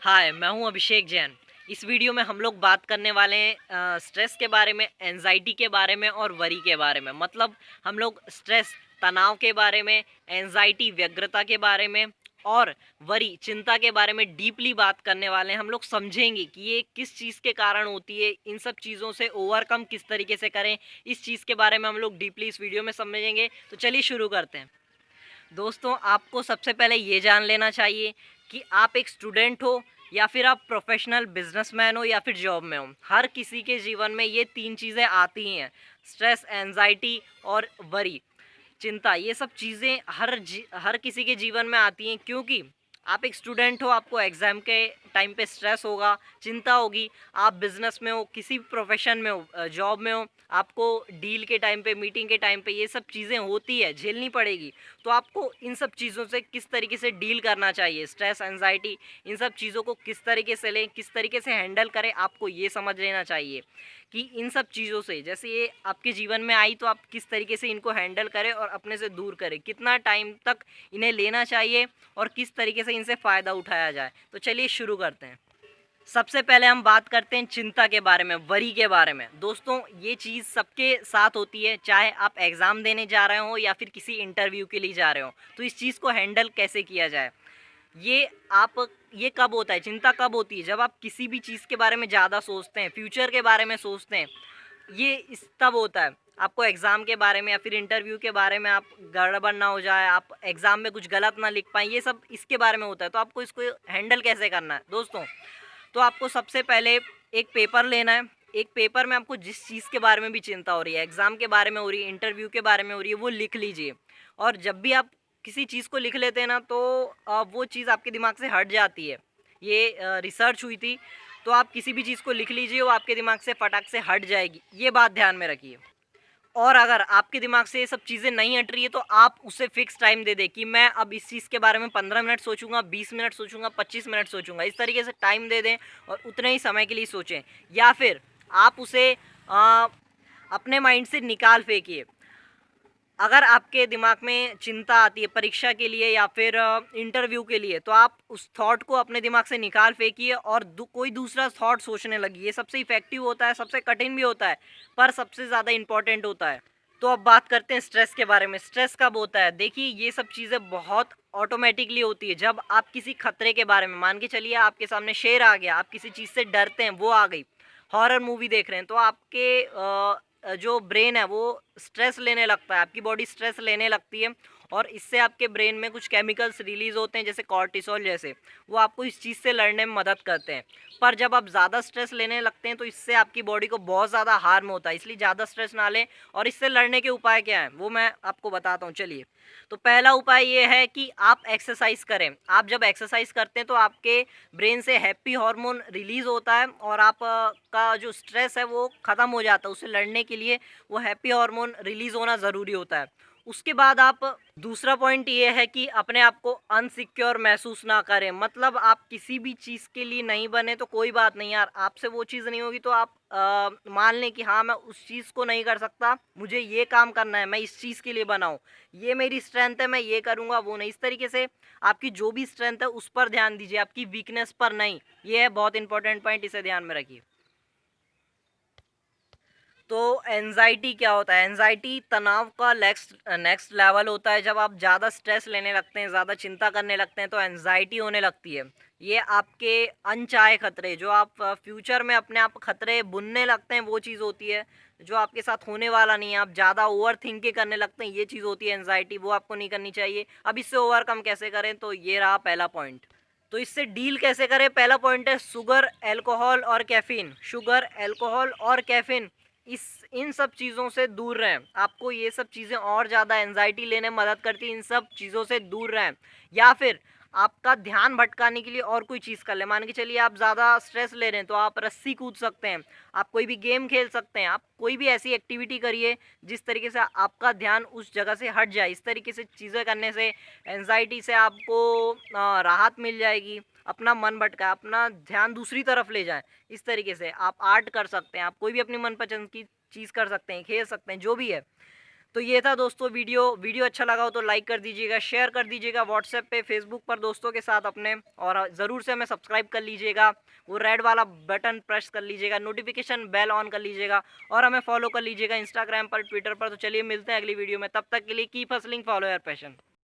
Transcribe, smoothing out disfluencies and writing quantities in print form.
हाय, मैं हूँ अभिषेक जैन। इस वीडियो में हम लोग बात करने वाले हैं स्ट्रेस के बारे में, एंजाइटी के बारे में और वरी के बारे में। मतलब हम लोग स्ट्रेस, तनाव के बारे में, एंजाइटी, व्यग्रता के बारे में और वरी, चिंता के बारे में डीपली बात करने वाले हैं। हम लोग समझेंगे कि ये किस चीज़ के कारण होती है, इन सब चीज़ों से ओवरकम किस तरीके से करें, इस चीज़ के बारे में हम लोग डीपली इस वीडियो में समझेंगे। तो चलिए शुरू करते हैं। दोस्तों, आपको सबसे पहले ये जान लेना चाहिए कि आप एक स्टूडेंट हो या फिर आप प्रोफेशनल बिजनेसमैन हो या फिर जॉब में हो। हर किसी के जीवन में ये तीन चीज़ें आती ही हैं, स्ट्रेस, एंजाइटी और वरी, चिंता। ये सब चीज़ें हर किसी के जीवन में आती हैं, क्योंकि आप एक स्टूडेंट हो, आपको एग्ज़ाम के टाइम पे स्ट्रेस होगा, चिंता होगी। आप बिज़नेस में हो, किसी भी प्रोफेशन में हो, जॉब में हो, आपको डील के टाइम पे, मीटिंग के टाइम पे ये सब चीज़ें होती है, झेलनी पड़ेगी। तो आपको इन सब चीज़ों से किस तरीके से डील करना चाहिए, स्ट्रेस, एंजाइटी, इन सब चीज़ों को किस तरीके से लें, किस तरीके से हैंडल करें, आपको ये समझ लेना चाहिए कि इन सब चीज़ों से, जैसे ये आपके जीवन में आई, तो आप किस तरीके से इनको हैंडल करें और अपने से दूर करें, कितना टाइम तक इन्हें लेना चाहिए और किस तरीके से इनसे फ़ायदा उठाया जाए। तो चलिए शुरू करते हैं। सबसे पहले हम बात करते हैं चिंता के बारे में, वरी के बारे में। दोस्तों, ये चीज़ सबके साथ होती है, चाहे आप एग्ज़ाम देने जा रहे हो या फिर किसी इंटरव्यू के लिए जा रहे हो। तो इस चीज़ को हैंडल कैसे किया जाए, ये आप ये कब होता है, चिंता कब होती है? जब आप किसी भी चीज़ के बारे में ज़्यादा सोचते हैं, फ्यूचर के बारे में सोचते हैं। ये इस तब होता है, आपको एग्ज़ाम के बारे में या फिर इंटरव्यू के बारे में, आप गड़बड़ ना हो जाए, आप एग्ज़ाम में कुछ गलत ना लिख पाएँ, ये सब इसके बारे में होता है। तो आपको इसको हैंडल कैसे करना है दोस्तों? तो आपको सबसे पहले एक पेपर लेना है। एक पेपर में आपको जिस चीज़ के बारे में भी चिंता हो रही है, एग्ज़ाम के बारे में हो रही है, इंटरव्यू के बारे में हो रही है, वो लिख लीजिए। और जब भी आप किसी चीज़ को लिख लेते हैं ना, तो वो चीज़ आपके दिमाग से हट जाती है। ये रिसर्च हुई थी। तो आप किसी भी चीज़ को लिख लीजिए, वो आपके दिमाग से फटाक से हट जाएगी। ये बात ध्यान में रखिए। और अगर आपके दिमाग से ये सब चीज़ें नहीं हट रही है, तो आप उसे फ़िक्स टाइम दे दें कि मैं अब इस चीज़ के बारे में 15 मिनट सोचूँगा, 20 मिनट सोचूँगा, 25 मिनट सोचूँगा। इस तरीके से टाइम दे दें और उतने ही समय के लिए सोचें। या फिर आप उसे अपने माइंड से निकाल फेंकिए। अगर आपके दिमाग में चिंता आती है परीक्षा के लिए या फिर इंटरव्यू के लिए, तो आप उस थॉट को अपने दिमाग से निकाल फेंकिए और कोई दूसरा थॉट सोचने लगी। ये सबसे इफ़ेक्टिव होता है, सबसे कठिन भी होता है, पर सबसे ज़्यादा इम्पोर्टेंट होता है। तो अब बात करते हैं स्ट्रेस के बारे में। स्ट्रेस कब होता है? देखिए, ये सब चीज़ें बहुत ऑटोमेटिकली होती है जब आप किसी खतरे के बारे में, मान के चलिए आपके सामने शेर आ गया, आप किसी चीज़ से डरते हैं, वो आ गई। हॉरर मूवी देख रहे हैं, तो आपके जो ब्रेन है वो स्ट्रेस लेने लगता है, आपकी बॉडी स्ट्रेस लेने लगती है और इससे आपके ब्रेन में कुछ केमिकल्स रिलीज़ होते हैं, जैसे कॉर्टिसोल जैसे। वो आपको इस चीज़ से लड़ने में मदद करते हैं। पर जब आप ज़्यादा स्ट्रेस लेने लगते हैं, तो इससे आपकी बॉडी को बहुत ज़्यादा हार्म होता है, इसलिए ज़्यादा स्ट्रेस ना लें। और इससे लड़ने के उपाय क्या हैं, वो मैं आपको बताता हूँ, चलिए। तो पहला उपाय ये है कि आप एक्सरसाइज करें। आप जब एक्सरसाइज करते हैं, तो आपके ब्रेन से हैप्पी हार्मोन रिलीज़ होता है और आप का जो स्ट्रेस है वो ख़त्म हो जाता है। उससे लड़ने के लिए वो हैप्पी हार्मोन रिलीज़ होना ज़रूरी होता है। उसके बाद आप, दूसरा पॉइंट ये है कि अपने आप को अनसिक्योर महसूस ना करें। मतलब आप किसी भी चीज़ के लिए नहीं बने तो कोई बात नहीं यार, आपसे वो चीज़ नहीं होगी, तो आप मान लें कि हाँ, मैं उस चीज़ को नहीं कर सकता, मुझे ये काम करना है, मैं इस चीज़ के लिए बना हूँ, ये मेरी स्ट्रेंथ है, मैं ये करूँगा, वो नहीं। इस तरीके से आपकी जो भी स्ट्रेंथ है उस पर ध्यान दीजिए, आपकी वीकनेस पर नहीं। ये है बहुत इंपॉर्टेंट पॉइंट, इसे ध्यान में रखिए। तो एंजाइटी क्या होता है? एंजाइटी तनाव का नेक्स्ट नेक्स्ट लेवल होता है। जब आप ज़्यादा स्ट्रेस लेने लगते हैं, ज़्यादा चिंता करने लगते हैं, तो एंजाइटी होने लगती है। ये आपके अनचाहे खतरे, जो आप फ्यूचर में अपने आप खतरे बुनने लगते हैं, वो चीज़ होती है। जो आपके साथ होने वाला नहीं है, आप ज़्यादा ओवर थिंकिंग करने लगते हैं, ये चीज़ होती है एंजाइटी। वो आपको नहीं करनी चाहिए। अब इससे ओवरकम कैसे करें, तो ये रहा पहला पॉइंट। तो इससे डील कैसे करें? पहला पॉइंट है शुगर, अल्कोहल और कैफ़ीन। शुगर, अल्कोहल और कैफ़ीन, इस इन सब चीज़ों से दूर रहें। आपको ये सब चीज़ें और ज़्यादा एंजाइटी लेने में मदद करती हैं, इन सब चीज़ों से दूर रहें। या फिर आपका ध्यान भटकाने के लिए और कोई चीज़ कर लें। मान के चलिए आप ज़्यादा स्ट्रेस ले रहे हैं, तो आप रस्सी कूद सकते हैं, आप कोई भी गेम खेल सकते हैं, आप कोई भी ऐसी एक्टिविटी करिए जिस तरीके से आपका ध्यान उस जगह से हट जाए। इस तरीके से चीज़ें करने से एंजाइटी से आपको राहत मिल जाएगी। अपना मन भटका, अपना ध्यान दूसरी तरफ ले जाएँ। इस तरीके से आप आर्ट कर सकते हैं, आप कोई भी अपनी मनपसंद की चीज़ कर सकते हैं, खेल सकते हैं, जो भी है। तो ये था दोस्तों वीडियो अच्छा लगा हो तो लाइक कर दीजिएगा, शेयर कर दीजिएगा व्हाट्सएप पे, फेसबुक पर दोस्तों के साथ अपने, और ज़रूर से हमें सब्सक्राइब कर लीजिएगा, वो रेड वाला बटन प्रेस कर लीजिएगा, नोटिफिकेशन बेल ऑन कर लीजिएगा और हमें फॉलो कर लीजिएगा इंस्टाग्राम पर, ट्विटर पर। तो चलिए मिलते हैं अगली वीडियो में, तब तक के लिए keep hustling, follow your passion.